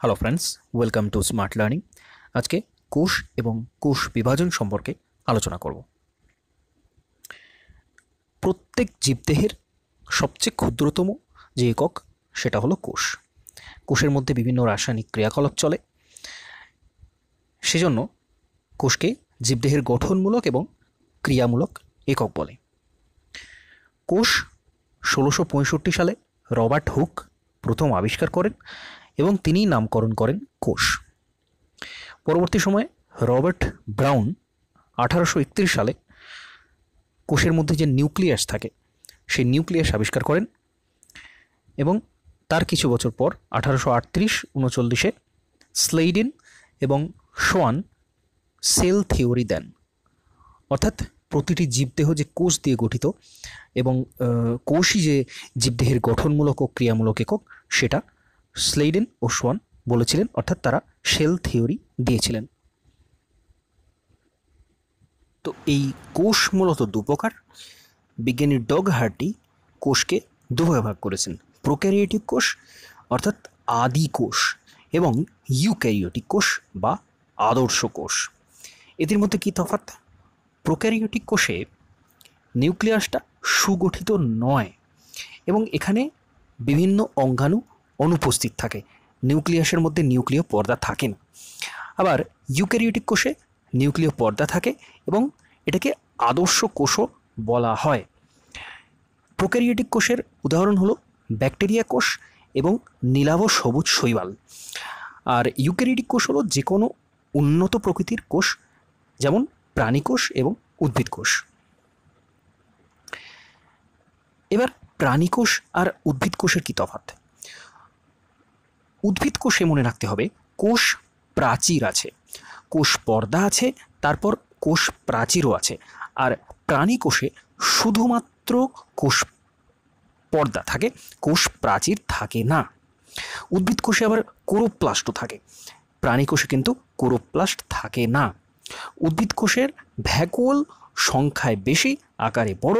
Hello friends, welcome to smart learning. আজকে কোষ এবং কোষ বিভাজন সম্পর্কে আলোচনা করব। প্রত্যেক জীবদেহের সবচেয়ে ক্ষুদ্রতম যে একক সেটা হলো কোষ। কোষের মধ্যে বিভিন্ন রাসায়নিক ক্রিয়াকলাপ চলে, সেজন্য কোষকে জীবদেহের গঠনমূলক এবং ক্রিয়ামূলক একক বলে। কোষ 1665 সালে রবার্ট হুক প্রথম আবিষ্কার করেন এবং তিনিই নামকরণ করেন কোষ। পরবর্তী সময়ে রবার্ট ব্রাউন 1831 সালে কোষের মধ্যে যে নিউক্লিয়াস থাকে সেই নিউক্লিয়াস আবিষ্কার করেন এবং তার কিছু বছর পর 1838-39 স্লেইডেন এবং শোয়ান সেল থিওরি দেন। অর্থাৎ প্রতিটি জীবদেহ যে কোষ দিয়ে গঠিত এবং কোষই যে জীবদেহের গঠনমূলক ও ক্রিয়ামূলক একক সেটা স্লেইডেন ও শোয়ান বলেছিলেন, অর্থাৎ তারা সেল থিওরি দিয়েছিলেন। তো এই কোষ মূলত দুপ্রকার। বিজ্ঞানী ডগ হার্টি কোষকে দুভাগে ভাগ করেছেন: প্রোক্যারিওটিক কোষ অর্থাৎ আদি কোষ এবং ইউক্যারিওটিক কোষ বা আদর্শ কোষ। এদের মধ্যে কী তফাৎ? প্রোক্যারিওটিক কোষে নিউক্লিয়াসটা সুগঠিত নয় এবং এখানে বিভিন্ন অঙ্গাণু অনুপস্থিত থাকে। নিউক্লিয়াসের মধ্যে নিউক্লিয় পর্দা থাকে না। আবার ইউক্যারিওটিক কোষে নিউক্লিয় পর্দা থাকে এবং এটাকে আদর্শ কোষও বলা হয়। প্রোক্যারিওটিক কোষের উদাহরণ হলো ব্যাকটেরিয়া কোষ এবং নীলাভ সবুজ শৈবাল। আর ইউক্যারিওটিক কোষ হলো যে কোনো উন্নত প্রকৃতির কোষ, যেমন প্রাণী কোষ এবং উদ্ভিদ কোষ। এবার প্রাণী কোষ আর উদ্ভিদ কোষের কী তফাৎ? উদ্ভিদ কোষে মনে রাখতে হবে কোষ প্রাচীর আছে, কোষ পর্দা আছে, তারপর কোষ প্রাচীরও আছে। আর প্রাণী কোষে শুধুমাত্র কোষ পর্দা থাকে, কোষ প্রাচীর থাকে না। উদ্ভিদ কোষে আবার কোরোপ্লাস্ট থাকে, প্রাণী কোষে কিন্তু কোরোপ্লাস্ট থাকে না। উদ্ভিদ কোষের ভ্যাকুওল সংখ্যায় বেশি, আকারে বড়।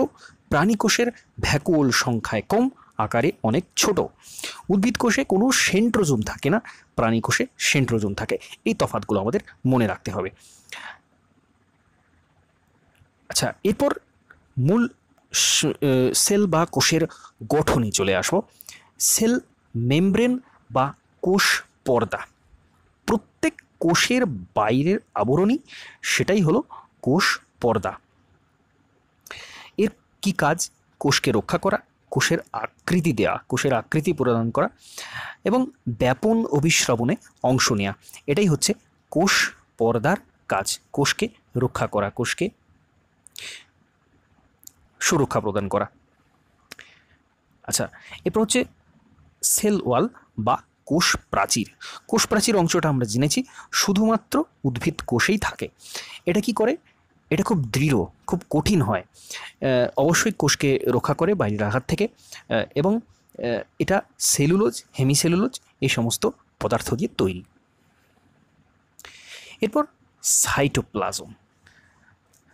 প্রাণী কোষের ভ্যাকুওল সংখ্যায় কম, আকারে অনেক ছোট। উদ্ভিদ কোষে কোনো সেন্ট্রোজোম থাকে না, প্রাণী কোষে সেন্ট্রোজোম থাকে। এই তফাৎগুলো আমাদের মনে রাখতে হবে। আচ্ছা, এরপর মূল সেল বা কোষের গঠনে চলে আসবো। সেল মেমব্রেন বা কোষ পর্দা প্রত্যেক কোষের বাইরের আবরণী, সেটাই হলো কোষ পর্দা। এর কি কাজ? কোষকে রক্ষা করা, কোষের আকৃতি দেওয়া, কোষের আকৃতি প্রদান করা এবং ব্যাপন অভিস্রবণে অংশ নেওয়া। এটাই হচ্ছে কোষ পর্দার কাজ, কোষকে রক্ষা করা, কোষকে সুরক্ষা প্রদান করা। আচ্ছা, এরপর হচ্ছে সেল ওয়াল বা কোষ প্রাচীর। কোষ প্রাচীর অংশটা আমরা জেনেছি শুধুমাত্র উদ্ভিদ কোষেই থাকে। এটা কি করে? এটা খুব দৃঢ়, খুব কঠিন হয়, অবশ্যই কোষকে রক্ষা করে বাইরের আঘাত থেকে, এবং এটা সেলুলোজ, হেমিসেলুলোজ এই সমস্ত পদার্থ দিয়ে তৈরি। এরপর সাইটোপ্লাজম।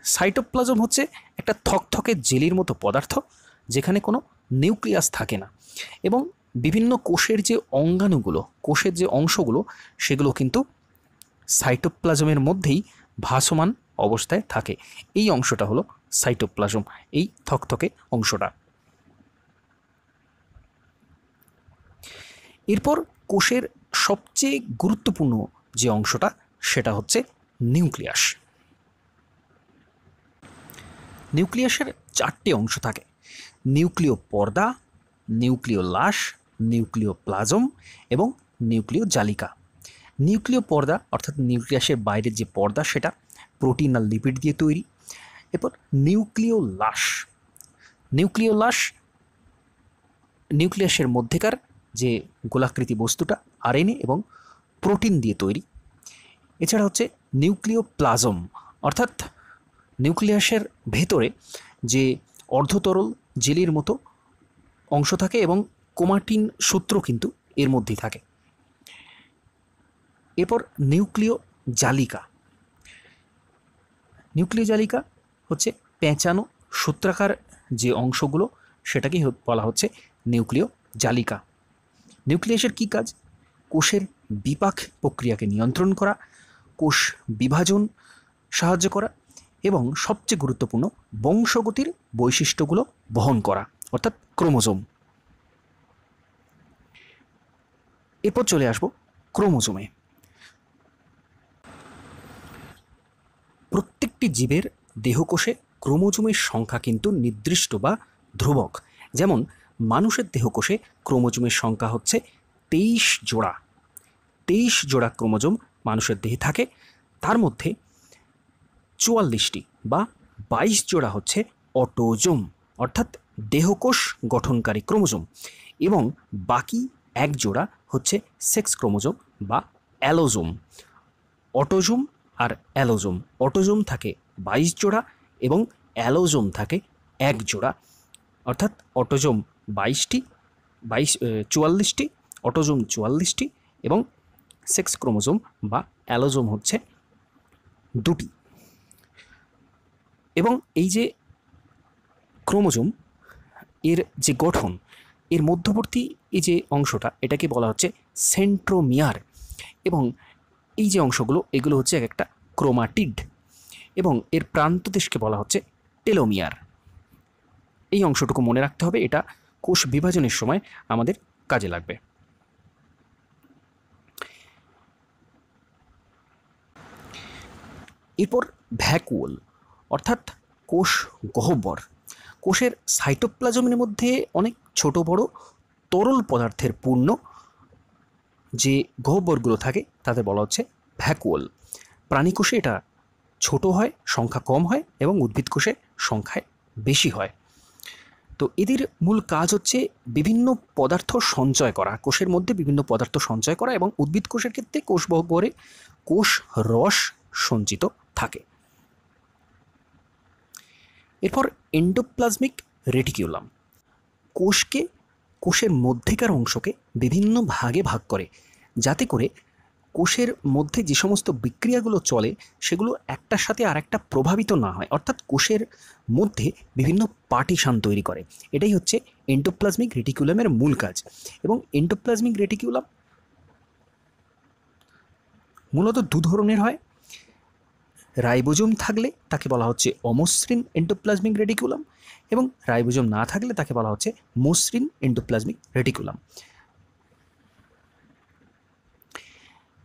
সাইটোপ্লাজম হচ্ছে একটা থকথকে জেলির মতো পদার্থ যেখানে কোনো নিউক্লিয়াস থাকে না এবং বিভিন্ন কোষের যে অঙ্গাণুগুলো, কোষের যে অংশগুলো, সেগুলো কিন্তু সাইটোপ্লাজমের মধ্যেই ভাসমান অবস্থায় থাকে। এই অংশটা হলো সাইটোপ্লাজম, এই থকথকে অংশটা। এরপর কোষের সবচেয়ে গুরুত্বপূর্ণ যে অংশটা সেটা হচ্ছে নিউক্লিয়াস। নিউক্লিয়াসের 4টে অংশ থাকে: নিউক্লিয় পর্দা, নিউক্লিয় লাশ, নিউক্লিয় প্লাজম এবং নিউক্লিয় জালিকা। নিউক্লিয় পর্দা অর্থাৎ নিউক্লিয়াসের বাইরের যে পর্দা সেটা প্রোটিন আর লিপিড দিয়ে তৈরি। এরপর নিউক্লিয় লাশ। নিউক্লিয় লাশ নিউক্লিয়াসের মধ্যেকার যে গোলাকৃতি বস্তুটা আরএনএ এবং প্রোটিন দিয়ে তৈরি। এছাড়া হচ্ছে নিউক্লিয় প্লাজম, অর্থাৎ নিউক্লিয়াসের ভেতরে যে অর্ধতরল জেলির মতো অংশ থাকে এবং ক্রোমাটিন সূত্র কিন্তু এর মধ্যেই থাকে। এরপর নিউক্লিয় জালিকা। নিউক্লিয় জালিকা হচ্ছে পেঁচানো সূত্রাকার যে অংশগুলো, সেটাকেই বলা হচ্ছে নিউক্লিয় জালিকা। নিউক্লিয়াসের কী কাজ? কোষের বিপাক প্রক্রিয়াকে নিয়ন্ত্রণ করা, কোষ বিভাজন সাহায্য করা এবং সবচেয়ে গুরুত্বপূর্ণ বংশগতির বৈশিষ্ট্যগুলো বহন করা, অর্থাৎ ক্রোমোজোম। এরপর চলে আসব ক্রোমোজোমে। প্রত্যেকটি জীবের দেহকোষে ক্রোমোজোমের সংখ্যা কিন্তু নির্দিষ্ট বা ধ্রুবক। যেমন মানুষের দেহকোষে ক্রোমোজোমের সংখ্যা হচ্ছে 23 জোড়া। 23 জোড়া ক্রোমোজোম মানুষের দেহে থাকে। তার মধ্যে 44টি বা 22 জোড়া হচ্ছে অটোজোম, অর্থাৎ দেহকোষ গঠনকারী ক্রোমোজোম, এবং বাকি 1 জোড়া হচ্ছে সেক্স ক্রোমোজোম বা অ্যালোজোম। অটোজোম আর অ্যালোজোম, অটোজোম থাকে 22 জোড়া এবং অ্যালোজোম থাকে 1 জোড়া, অর্থাৎ অটোজোম 44টি, অটোজোম 44টি এবং সেক্স ক্রোমোজোম বা অ্যালোজোম হচ্ছে 2টি। এবং এই যে ক্রোমোজোম এর যে গঠন, এর মধ্যবর্তী এই যে অংশটা, এটাকে বলা হচ্ছে সেন্ট্রোমিয়ার, এবং এই যে অংশগুলো, এগুলো হচ্ছে এক একটা ক্রোমাটিড, এবং এর প্রান্তদেশকে বলা হচ্ছে টেলোমিয়ার। এই অংশটুকু মনে রাখতে হবে, এটা কোষ বিভাজনের সময় আমাদের কাজে লাগবে। এরপর ভ্যাকুওল, অর্থাৎ কোষ গহ্বর। কোষের সাইটোপ্লাজমের মধ্যে অনেক ছোট বড় তরল পদার্থের পূর্ণ যে গহ্বরগুলো থাকে তাদের বলা হচ্ছে ভ্যাকুওল। প্রাণী কোষে এটা ছোট হয়, সংখ্যা কম হয়, এবং উদ্ভিদ কোষে সংখ্যায় বেশি হয়। তো এদের মূল কাজ হচ্ছে বিভিন্ন পদার্থ সঞ্চয় করা, কোষের মধ্যে বিভিন্ন পদার্থ সঞ্চয় করা, এবং উদ্ভিদ কোষের ক্ষেত্রে কোষ গহ্বরে কোষ রস সঞ্চিত থাকে। এরপর এন্ডোপ্লাজমিক রেটিকিউলাম কোষকে, কোষের মধ্যেকার অংশকে বিভিন্ন ভাগে ভাগ করে, যাতে করে কোষের মধ্যে যে সমস্ত বিক্রিয়াগুলো চলে সেগুলো একটার সাথে আরেকটা প্রভাবিত না হয়, অর্থাৎ কোষের মধ্যে বিভিন্ন পার্টিশন তৈরি করে। এটাই হচ্ছে এন্ডোপ্লাজমিক রেটিকুলামের মূল কাজ। এবং এন্ডোপ্লাজমিক রেটিকুলাম মূলত 2 ধরনের হয়। রাইবোজোম থাকলে তাকে বলা হচ্ছে অমসৃণ এন্ডোপ্লাজমিক রেটিকুলাম, এবং রাইবোজোম না থাকলে তাকে বলা হচ্ছে মসৃণ এন্ডোপ্লাজমিক রেটিকুলাম।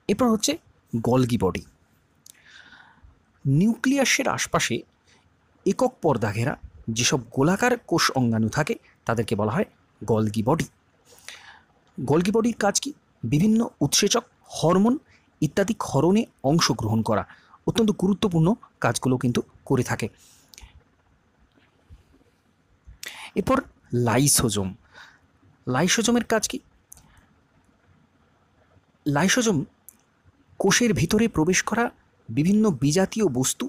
এরপর হচ্ছে গলগি বডি। নিউক্লিয়াসের আশপাশে একক পর্দা ঘেরা যেসব গোলাকার কোষ অঙ্গাণু থাকে তাদেরকে বলা হয় গলগি বডি। গলগি বডির কাজ কি? বিভিন্ন উৎসেচক, হরমোন ইত্যাদি ক্ষরণে অংশগ্রহণ করা, অত্যন্ত গুরুত্বপূর্ণ কাজগুলো কিন্তু করে থাকে। এরপর লাইসোজোম। লাইসোজোমের কাজ কি? লাইসোজোম কোষের ভিতরে প্রবেশ করা বিভিন্ন বিজাতীয় বস্তু,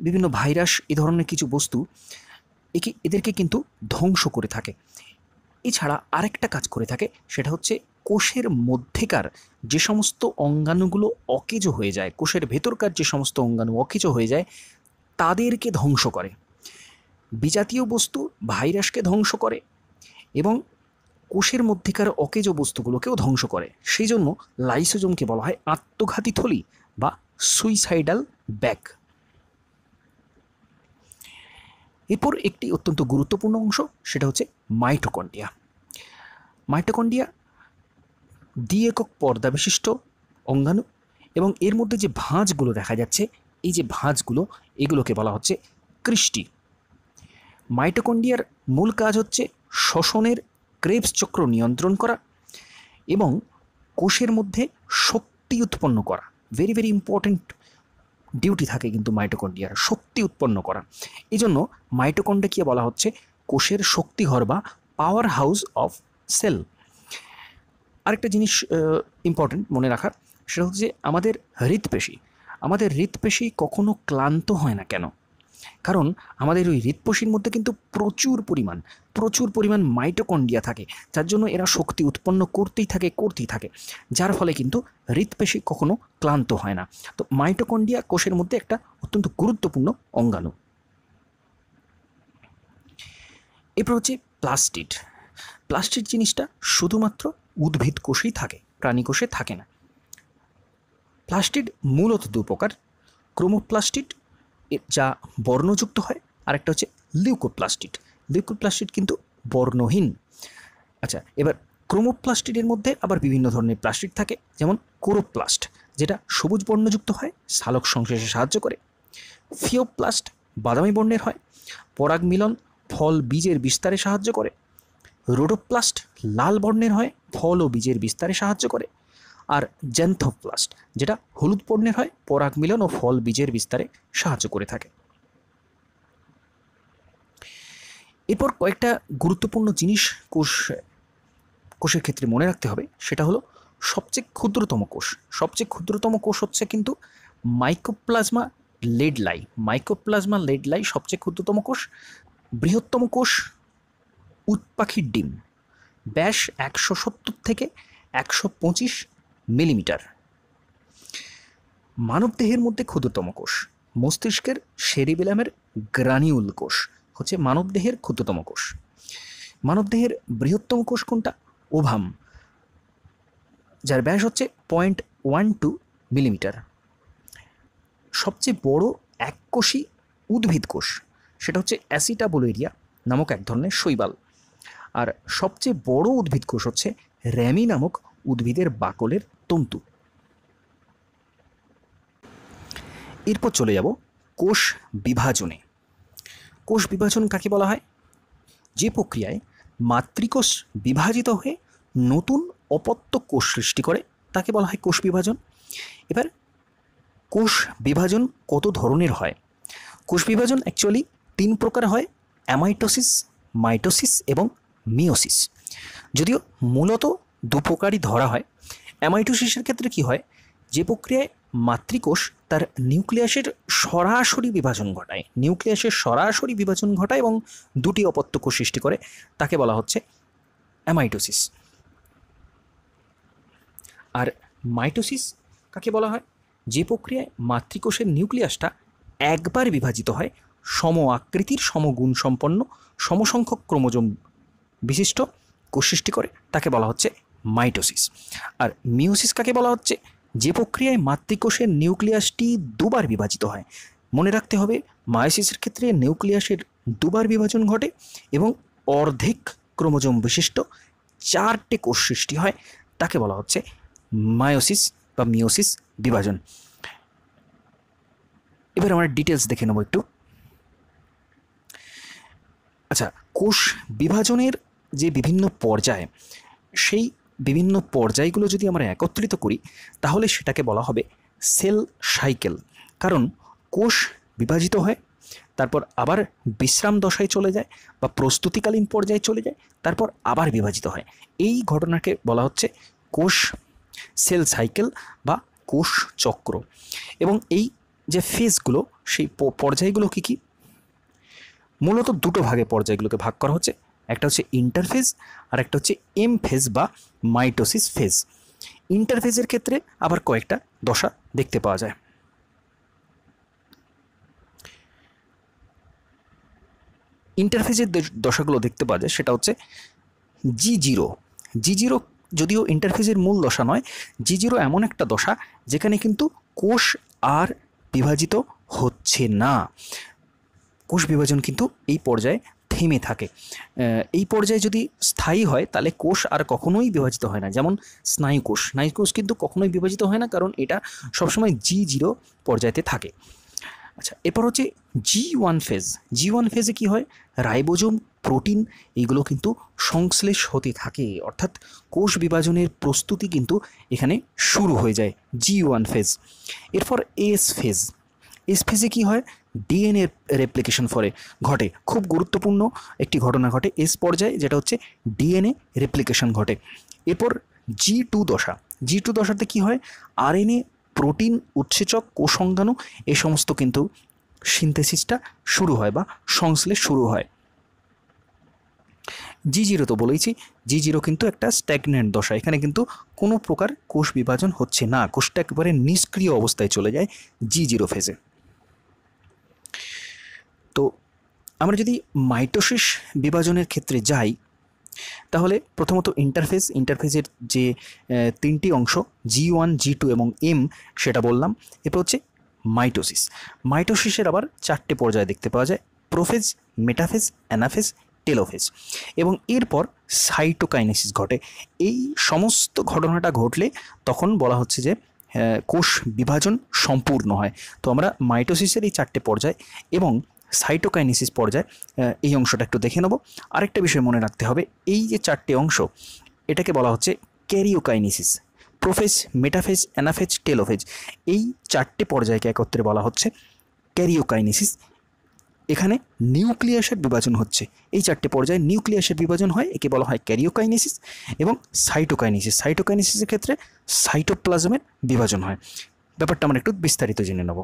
বিভিন্ন ভাইরাস, এ ধরনের কিছু বস্তু এদেরকে কিন্তু ধ্বংস করে থাকে। এছাড়া আরেকটা কাজ করে থাকে, সেটা হচ্ছে কোষের মধ্যেকার যে সমস্ত অঙ্গাণুগুলো অকেজো হয়ে যায়, কোষের ভেতরকার যে সমস্ত অঙ্গাণু অকেজো হয়ে যায় তাদেরকে ধ্বংস করে। বিজাতীয় বস্তু ভাইরাসকে ধ্বংস করে এবং কোষের মধ্যেকার অকেজো বস্তুগুলোকেও ধ্বংস করে। সেই জন্য লাইসোজোমকে বলা হয় আত্মঘাতী থলি বা সুইসাইডাল ব্যাগ। এরপর একটি অত্যন্ত গুরুত্বপূর্ণ অংশ, সেটা হচ্ছে মাইটোকন্ড্রিয়া। মাইটোকন্ড্রিয়া দ্বি-একক পর্দা বিশিষ্ট অঙ্গাণু, এবং এর মধ্যে যে ভাঁজগুলো দেখা যাচ্ছে, এই যে ভাঁজগুলো, এগুলোকে বলা হচ্ছে ক্রিস্টি। মাইটোকন্ড্রিয়ার মূল কাজ হচ্ছে শ্বসনের ক্রেবস চক্র নিয়ন্ত্রণ করা এবং কোষের মধ্যে শক্তি উৎপন্ন করা। ভেরি ভেরি ইম্পর্টেন্ট ডিউটি থাকে কিন্তু মাইটোকন্ড্রিয়ার, শক্তি উৎপন্ন করা। এই জন্য মাইটোকন্ড্রিয়াকে বলা হচ্ছে কোষের শক্তিঘর বা পাওয়ার হাউস অফ সেল। আরেকটা জিনিস ইম্পর্টেন্ট মনে রাখার, সেটা হচ্ছে আমাদের হৃৎপেশি কখনো ক্লান্ত হয় না কেন? কারণ আমাদের ওই হৃৎপেশির মধ্যে কিন্তু প্রচুর পরিমাণ মাইটোকন্ড্রিয়া থাকে, যার জন্য এরা শক্তি উৎপন্ন করতেই থাকে, যার ফলে কিন্তু হৃৎপেশি কখনো ক্লান্ত হয় না। তো মাইটোকন্ড্রিয়া কোষের মধ্যে একটা অত্যন্ত গুরুত্বপূর্ণ অঙ্গাণু। এরপর হচ্ছে প্লাস্টিড। প্লাস্টিড জিনিসটা শুধুমাত্র উদ্ভিদ কোষেই থাকে, প্রাণী কোষে থাকে না। প্লাস্টিড মূলত দু প্রকার, ক্রোমোপ্লাস্টিড যা বর্ণযুক্ত হয়, আর একটা হচ্ছে লিউকোপ্লাস্টিড। লিউকোপ্লাস্টিড কিন্তু বর্ণহীন। আচ্ছা, এবার ক্রোমোপ্লাস্টিডের মধ্যে আবার বিভিন্ন ধরনের প্লাস্টিড থাকে, যেমন কোরোপ্লাস্ট যেটা সবুজ বর্ণযুক্ত হয়, সালোক সংশ্লেষে সাহায্য করে। ফিওপ্লাস্ট বাদামি বর্ণের হয়, পরাগ মিলন ফল বীজের বিস্তারে সাহায্য করে। রোডোপ্লাস্ট লাল বর্ণের হয়, ফল ও বীজের বিস্তারে সাহায্য করে। আর জ্যান্থোপ্লাস্ট যেটা হলুদ বর্ণের হয়, পরাগ মিলন ও ফল বীজের বিস্তারে সাহায্য করে থাকে। এরপর কয়েকটা গুরুত্বপূর্ণ জিনিস কোষের ক্ষেত্রে মনে রাখতে হবে, সেটা হলো সবচেয়ে ক্ষুদ্রতম কোষ। সবচেয়ে ক্ষুদ্রতম কোষ হচ্ছে কিন্তু মাইকোপ্লাজমা লেডলাই। মাইকোপ্লাজমা লেডলাই সবচেয়ে ক্ষুদ্রতম কোষ। বৃহত্তম কোষ উটপাখির ডিম, ব্যাস 170 থেকে 125 মিলিমিটার। মানবদেহের মধ্যে ক্ষুদ্রতম কোষ মস্তিষ্কের সেরিবেলামের গ্রানিউল কোষ হচ্ছে মানবদেহের ক্ষুদ্রতম কোষ। মানবদেহের বৃহত্তম কোষ কোনটা? ওভাম, যার ব্যাস হচ্ছে 0.12 মিলিমিটার। সবচেয়ে বড় এককোষী উদ্ভিদ কোষ সেটা হচ্ছে অ্যাসিটাবোলেরিয়া নামক এক ধরনের শৈবাল। আর সবচেয়ে বড় উদ্ভিদ কোষ হচ্ছে র্যামি নামক উদ্ভিদের বাকলের তন্তু। এরপর চলে যাব কোষ বিভাজনে। কোষ বিভাজন কাকে বলা হয়? যে প্রক্রিয়ায় মাতৃকোষ বিভাজিত হয়ে নতুন অপত্য কোষ সৃষ্টি করে তাকে বলা হয় কোষ বিভাজন। এবার কোষ বিভাজন কত ধরনের হয়? কোষ বিভাজন অ্যাকচুয়ালি 3 প্রকার হয়, অ্যামাইটোসিস, মাইটোসিস এবং মিওসিস। যদিও মূলত 2 প্রকারই ধরা হয়। অ্যামাইটোসিসের ক্ষেত্রে কি হয়? যে প্রক্রিয়ায় মাতৃকোষ তার নিউক্লিয়াসের সরাসরি বিভাজন ঘটায়, নিউক্লিয়াসের সরাসরি বিভাজন ঘটায় এবং 2টি অপত্য কোষ সৃষ্টি করে, তাকে বলা হচ্ছে অ্যামাইটোসিস। আর মাইটোসিস কাকে বলা হয়? যে প্রক্রিয়ায় মাতৃকোষের নিউক্লিয়াসটা একবার বিভাজিত হয় সম আকৃতির, সমগুণ সম্পন্ন, সমসংখ্যক ক্রোমোজোম বিশিষ্ট কোষ সৃষ্টি করে, তাকে বলা হচ্ছে মাইটোসিস। আর মিওসিস কাকে বলা হচ্ছে? যে প্রক্রিয়ায় মাতৃকোষের নিউক্লিয়াসটি 2বার বিভাজিত হয়। মনে রাখতে হবে, মায়োসিসের ক্ষেত্রে নিউক্লিয়াসের 2বার বিভাজন ঘটে এবং অর্ধেক ক্রোমোজোম বিশিষ্ট 4টে কোষ সৃষ্টি হয়, তাকে বলা হচ্ছে মায়োসিস বা মিওসিস বিভাজন। এবার আমরা ডিটেলস দেখে নেব একটু। আচ্ছা, কোষ বিভাজনের যে বিভিন্ন পর্যায়, সেই বিভিন্ন পর্যায়গুলো যদি আমরা একত্রিত করি তাহলে সেটাকে বলা হবে সেল সাইকেল। কারণ কোষ বিভাজিত হয়, তারপর আবার বিশ্রাম দশায় চলে যায় বা প্রস্তুতিকালীন পর্যায়ে চলে যায়, তারপর আবার বিভাজিত হয়। এই ঘটনাকে বলা হচ্ছে কোষ সেল সাইকেল বা কোষ চক্র। এবং এই যে ফেজগুলো, সেই পর্যায়গুলো কী কী? মূলত 2টো ভাগে পর্যায়গুলোকে ভাগ করা হচ্ছে। একটা হচ্ছে ইন্টারফেজ আর একটা হচ্ছে এম ফেজ বা মাইটোসিস ফেজ। ইন্টারফেজের ক্ষেত্রে আবার কয়েকটা দশা দেখতে পাওয়া যায়। ইন্টারফেজের দশাগুলো দেখতে পাওয়া যায় সেটা হচ্ছে G0। G0 যদিও ইন্টারফেজের মূল দশা নয়, G0 এমন একটা দশা যেখানে কিন্তু কোষ আর বিভাজিত হচ্ছে না। কোষ বিভাজন কিন্তু এই পর্যায়ে থেমে থাকে। এই পর্যায়ে যদি স্থায়ী হয় তাহলে কোষ আর কখনোই বিভাজিত হয় না। যেমন স্নায়ুকোষ, স্নায়ুকোষ কিন্তু কখনোই বিভাজিত হয় না, কারণ এটা সবসময় G0 পর্যায়েতে থাকে। আচ্ছা, এরপর হচ্ছে G1 ফেজ। G1 ফেজে কী হয়? রাইবোজোম, প্রোটিন এগুলো কিন্তু সংশ্লেষ হতে থাকে, অর্থাৎ কোষ বিভাজনের প্রস্তুতি কিন্তু এখানে শুরু হয়ে যায়, G1 ফেজ। এরপর এস ফেজ। এস ফেজে কী হয়? ডিএনএ রেপ্লিকেশন ঘটে। খুব গুরুত্বপূর্ণ একটি ঘটনা ঘটে এস পর্যায়ে, যেটা হচ্ছে ডিএনএ রেপ্লিকেশন ঘটে। এরপর G2 দশা। G2 দশাতে কী হয়? আরএনএ, প্রোটিন, উৎসেচক, কোষাঙ্গাণু এই সমস্ত কিন্তু সিনথেসিসটা শুরু হয় বা সংশ্লেষ শুরু হয়। G0 তো বলেইছি, G0 কিন্তু একটা স্ট্যাগন্যান্ট দশা। এখানে কিন্তু কোনো প্রকার কোষ বিভাজন হচ্ছে না, কোষটা একেবারে নিষ্ক্রিয় অবস্থায় চলে যায় G0 ফেজে। তো আমরা যদি মাইটোসিস বিভাজনের ক্ষেত্রে যাই, তাহলে প্রথমত ইন্টারফেজের যে তিনটি অংশ G1 G2 এবং M সেটা বললাম। এরপর হচ্ছে মাইটোসিসের আবার চারটে পর্যায় দেখতে পাওয়া যায়, প্রোফেজ, মেটাফেজ, অ্যানাফেজ, টেলোফেজ, এবং এরপর সাইটোকাইনেসিস ঘটে। এই সমস্ত ঘটনাটা ঘটলে তখন বলা হচ্ছে যে কোষ বিভাজন সম্পূর্ণ হয়। তো আমরা মাইটোসিসের এই চারটে পর্যায় এবং সাইটোকাইনেসিস পর্যায় এই অংশটা একটু দেখে নেব। আরেকটা বিষয় মনে রাখতে হবে, এই যে চারটে অংশ এটাকে বলা হচ্ছে karyokinesis. Prophase, metaphase, anaphase, telophase, এই চারটে পর্যায়কে একত্রে বলা হচ্ছে ক্যারিওকাইনেসিস। এখানে নিউক্লিয়াসের বিভাজন হচ্ছে, এই চারটে পর্যায়ে নিউক্লিয়াসের বিভাজন হয়, একে বলা হয় ক্যারিওকাইনেসিস। এবং সাইটোকাইনেসিসের ক্ষেত্রে সাইটোপ্লাজমের বিভাজন হয়। ব্যাপারটা আমরা একটু বিস্তারিত জেনে নেব।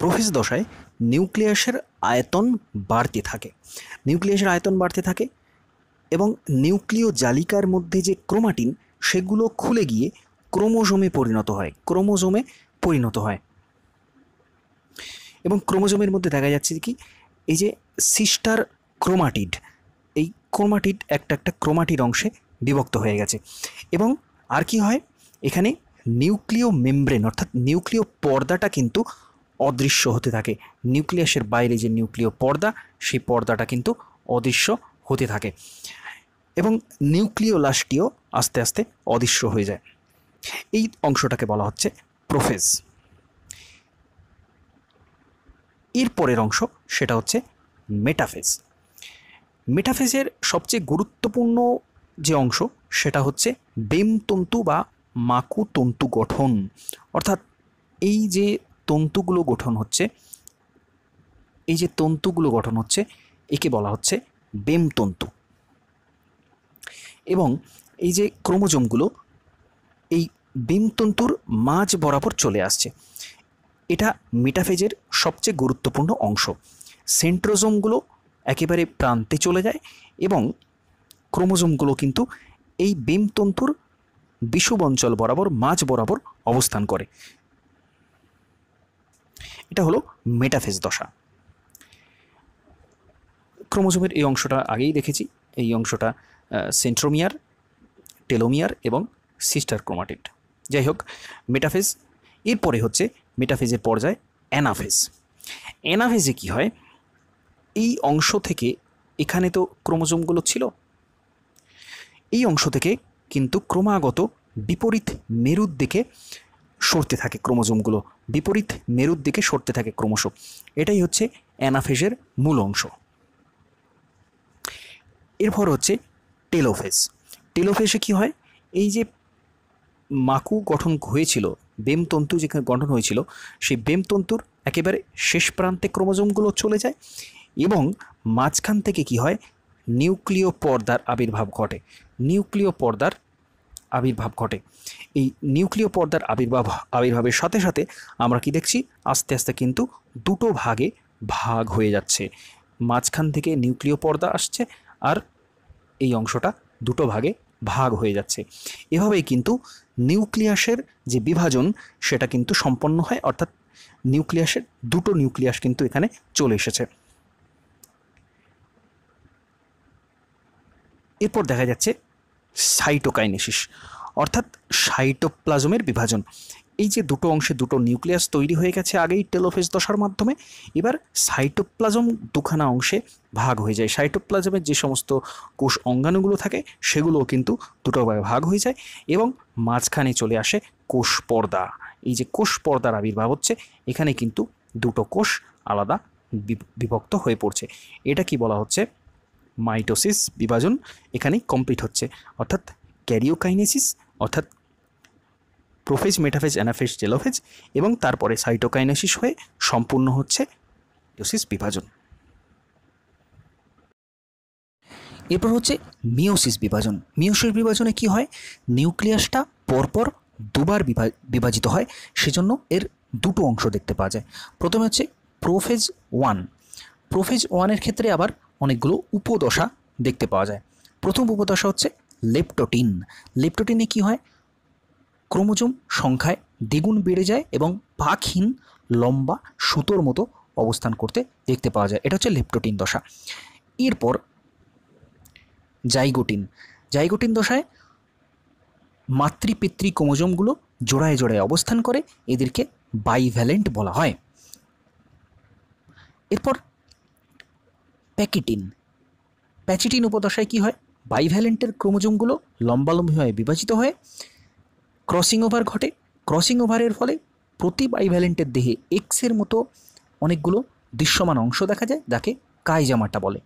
প্রোফেজ দশায় নিউক্লিয়াসের আয়তন বাড়তে থাকে এবং নিউক্লিয় জালিকার মধ্যে যে ক্রোমাটিন সেগুলো খুলে গিয়ে ক্রোমোজোমে পরিণত হয়। এবং ক্রোমোজোমের মধ্যে দেখা যাচ্ছে কি, এই যে সিস্টার ক্রোমাটিড, এই ক্রোমাটিড একটা ক্রোমাটিড অংশে বিভক্ত হয়ে গেছে। এবং আর কি হয়, এখানে নিউক্লিয় মেমব্রেন অর্থাৎ নিউক্লিয় পর্দাটা কিন্তু অদৃশ্য হতে থাকে। নিউক্লিয়াসের বাইরে যে নিউক্লিয় পর্দা, সেই পর্দাটা কিন্তু অদৃশ্য হতে থাকে এবং নিউক্লিওলাসটিও আস্তে আস্তে অদৃশ্য হয়ে যায়। এই অংশটাকে বলা হচ্ছে প্রোফেজ। এরপরের অংশ সেটা হচ্ছে মেটাফেজের সবচেয়ে গুরুত্বপূর্ণ যে অংশ সেটা হচ্ছে বেমতন্তু বা মাকুতন্তু গঠন। অর্থাৎ এই যে তন্তুগুলো গঠন হচ্ছে একে বলা হচ্ছে বেমতন্তু। এবং এই যে ক্রোমোজোমগুলো এই বেমতন্তুর মাঝ বরাবর চলে আসছে, এটা মেটাফেজের সবচেয়ে গুরুত্বপূর্ণ অংশ। সেন্ট্রোজোমগুলো একেবারে প্রান্তে চলে যায় এবং ক্রোমোজোমগুলো কিন্তু এই বেমতন্তুর বিষুব অঞ্চল বরাবর মাঝ বরাবর অবস্থান করে। এটা হলো মেটাফেজ দশা। ক্রোমোজোমের এই অংশটা আগেই দেখেছি, এই অংশটা সেন্ট্রোমিয়ার, টেলোমিয়ার এবং সিস্টার ক্রোমাটিড। যাই হোক, মেটাফেজ। এরপরে হচ্ছে মেটাফেজের পর্যায়ে অ্যানাফেজে কি হয়, এই অংশ থেকে, এখানে তো ক্রোমোজোমগুলো ছিল, এই অংশ থেকে কিন্তু ক্রমাগত বিপরীত মেরুর দিকে সরতে থাকে ক্রোমোজোমগুলো, ক্রমশ। এটাই হচ্ছে অ্যানাফেজের মূল অংশ। এরপর হচ্ছে টেলোফেজে কি হয়, এই যে মাকু গঠন হয়েছিল, বেমতন্তু যেখানে গঠন হয়েছিল, সেই বেমতন্তুর একেবারে শেষ প্রান্তে ক্রোমোজোমগুলো চলে যায় এবং মাঝখান থেকে কি হয়, নিউক্লিয় পর্দার আবির্ভাব ঘটে। এই নিউক্লিয় পর্দার আবির্ভাবের সাথে সাথে আমরা কি দেখছি, আস্তে আস্তে কিন্তু দুটো ভাগে ভাগ হয়ে যাচ্ছে। মাঝখান থেকে নিউক্লিয় পর্দা আসছে আর এই অংশটা দুটো ভাগে ভাগ হয়ে যাচ্ছে। এভাবেই কিন্তু নিউক্লিয়াসের যে বিভাজন সেটা কিন্তু সম্পন্ন হয়, অর্থাৎ নিউক্লিয়াসের দুটো নিউক্লিয়াস কিন্তু এখানে চলে এসেছে। এরপর দেখা যাচ্ছে সাইটোকাইনেসিস, অর্থাৎ সাইটোপ্লাজমের বিভাজন। এই যে দুটো অংশে দুটো নিউক্লিয়াস তৈরি হয়ে গেছে আগেই টেলোফেজ দশার মাধ্যমে, এবার সাইটোপ্লাজম দুখানা অংশে ভাগ হয়ে যায়। সাইটোপ্লাজমের যে সমস্ত কোষ অঙ্গাণুগুলো থাকে সেগুলোও কিন্তু দুটো ভাগ হয়ে যায় এবং মাঝখানে চলে আসে কোষ পর্দা। এই যে কোষ পর্দার আবির্ভাব হচ্ছে, এখানে কিন্তু দুটো কোষ আলাদা বিভক্ত হয়ে পড়ছে। এটা কি বলা হচ্ছে, মাইটোসিস, বিভাজন এখানেই কমপ্লিট হচ্ছে। অর্থাৎ ক্যারিওকাইনেসিস, অর্থাৎ প্রোফেজ, মেটাফেজ, অ্যানাফেজ, টেলোফেজ, এবং তারপরে সাইটোকাইনেসিস হয়ে সম্পূর্ণ হচ্ছে মাইটোসিস বিভাজন। এরপর হচ্ছে মিওসিস বিভাজনে কি হয়, নিউক্লিয়াসটা পরপর দুবার বিভাজিত হয়, সেজন্য এর দুটো অংশ দেখতে পাওয়া যায়। প্রথমে হচ্ছে প্রোফেজ 1। প্রোফেজ 1-এর ক্ষেত্রে আবার অনেকগুলো উপদশা দেখতে পাওয়া যায়। প্রথম উপদশা হচ্ছে লেপ্টোটিনে কি হয়, ক্রোমোজোম সংখ্যায় দ্বিগুণ বেড়ে যায় এবং পাকহীন লম্বা সুতোর মতো অবস্থান করতে দেখতে পাওয়া যায়। এটা হচ্ছে লেপ্টোটিন দশা। এরপর জাইগোটিন দশায় মাতৃপিতৃ ক্রোমোজোমগুলো জোড়ায় জোড়ায় অবস্থান করে, এদেরকে বাইভ্যালেন্ট বলা হয়। এরপর প্যাচিটিন উপদশায় কি হয়, বাইভ্যালেন্টের ক্রোমোজোমগুলো লম্বালম্বিভাবে বিভাজিত হয়ে ক্রসিং ওভার ঘটে। ক্রসিং ওভারের ফলে প্রতি বাইভ্যালেন্টের দেহে এক্সের মতো অনেকগুলো দৃশ্যমান অংশ দেখা যায়, যাকে কাইজামাটা বলে।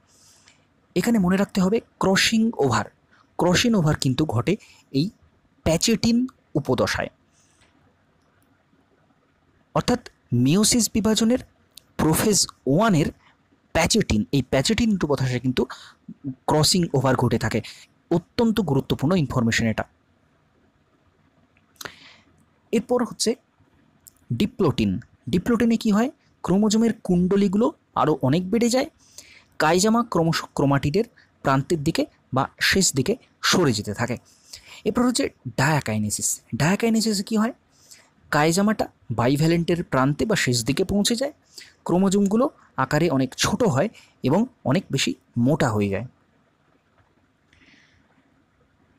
এখানে মনে রাখতে হবে ক্রসিং ওভার কিন্তু ঘটে এই প্যাচিটিন উপদশায়, অর্থাৎ মিওসিস বিভাজনের প্রোফেজ 1-এর এই প্যাচিটিন উপদশায় কিন্তু ক্রসিং ওভার ঘটে থাকে। অত্যন্ত গুরুত্বপূর্ণ ইনফরমেশন এটা। এরপর হচ্ছে ডিপ্লোটিনে কি হয়, ক্রোমোজোমের কুণ্ডলীগুলো আরও অনেক বেড়ে যায়, কাইজামা ক্রমশ ক্রোমাটিডের প্রান্তের দিকে বা শেষ দিকে সরে যেতে থাকে। এরপর হচ্ছে ডায়াকাইনেসিসে কি হয়, কাইজামাটা বাইভ্যালেন্টের প্রান্তে বা শেষ দিকে পৌঁছে যায়, ক্রোমোজোমগুলো আকারে অনেক ছোট হয় এবং অনেক বেশি মোটা হয়ে যায়।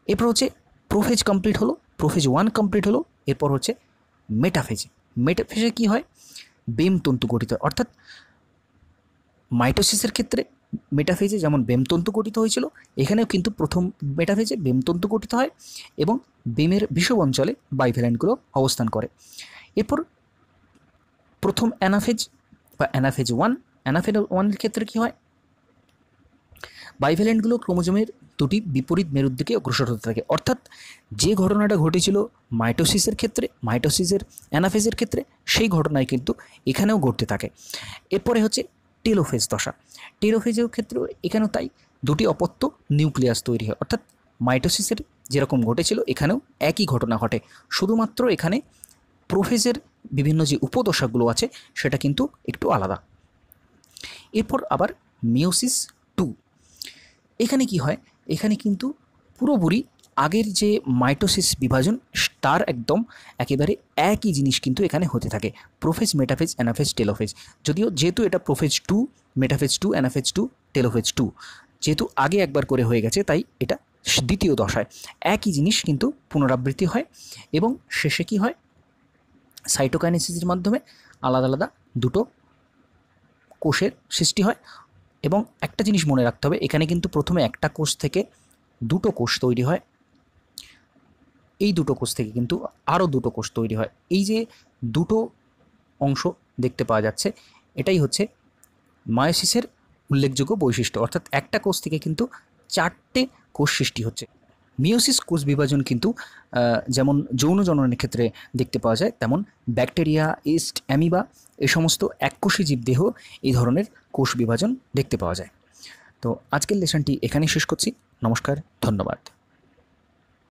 এরপর হচ্ছে প্রোফেজ 1 কমপ্লিট হলো। এরপর হচ্ছে মেটাফেজে কি হয়, বেমতন্তু গঠিত, অর্থাৎ মাইটোসিসের ক্ষেত্রে মেটাফেজে যেমন বেমতন্তু গঠিত হয়েছিল, এখানেও কিন্তু প্রথম মেটাফেজে বেমতন্তু গঠিত হয় এবং বেমের বিষুব অঞ্চলে বাইভ্যালেন্টগুলো অবস্থান করে। এরপর প্রথম অ্যানাফেজ 1 ক্ষেত্রে কি হয়, বাইভ্যালেন্টগুলো ক্রোমোজোমের দুটি বিপরীত মেরুর দিকে অগ্রসর হতে থাকে, অর্থাৎ যে ঘটনাটা ঘটেছিল মাইটোসিসের অ্যানাফেজের ক্ষেত্রে, সেই ঘটনায় কিন্তু এখানেও ঘটতে থাকে। এরপরে হচ্ছে টেলোফেজের ক্ষেত্রেও এখানেও তাই, দুটি অপত্য নিউক্লিয়াস তৈরি হয়, অর্থাৎ মাইটোসিসের যেরকম ঘটেছিল এখানেও একই ঘটনা ঘটে, শুধুমাত্র এখানে প্রোফেজের বিভিন্ন যে উপদশাগুলো আছে সেটা কিন্তু একটু আলাদা। এরপর আবার মিওসিস 2, এখানে কি হয়, এখানে কিন্তু পুরোপুরি আগের যে মাইটোসিস বিভাজন তার একেবারে একই জিনিস কিন্তু এখানে হতে থাকে, প্রোফেজ, মেটাফেজ, অ্যানাফেজ, টেলোফেজ। যেহেতু এটা প্রোফেজ 2, মেটাফেজ 2, অ্যানাফেজ 2, টেলোফেজ 2, যেহেতু আগে একবার করে হয়ে গেছে, তাই এটা দ্বিতীয় দশায় একই জিনিস কিন্তু পুনরাবৃত্তি হয় এবং শেষে কি হয়, সাইটোকাইনেসিসের মাধ্যমে আলাদা আলাদা দুটো কোষের সৃষ্টি হয়। এবং একটা জিনিস মনে রাখতে হবে, এখানে কিন্তু প্রথমে একটা কোষ থেকে দুটো কোষ তৈরি হয়, এই দুটো কোষ থেকে কিন্তু আরও দুটো কোষ তৈরি হয়। এই যে দুটো অংশ দেখতে পাওয়া যাচ্ছে, এটাই হচ্ছে মায়োসিসের উল্লেখযোগ্য বৈশিষ্ট্য, অর্থাৎ একটা কোষ থেকে কিন্তু 4টে কোষ সৃষ্টি হচ্ছে। মিওসিস কোষ বিভাজন কিন্তু যেমন যৌন জননের ক্ষেত্রে দেখতে পাওয়া যায়, তেমন ব্যাকটেরিয়া, ইস্ট, অ্যামিবা এই সমস্ত এককোষী জীবদেহ এই ধরনের কোষ বিভাজন দেখতে পাওয়া যায়। তো আজকের লেসনটি এখানেই শেষ করছি। নমস্কার, ধন্যবাদ।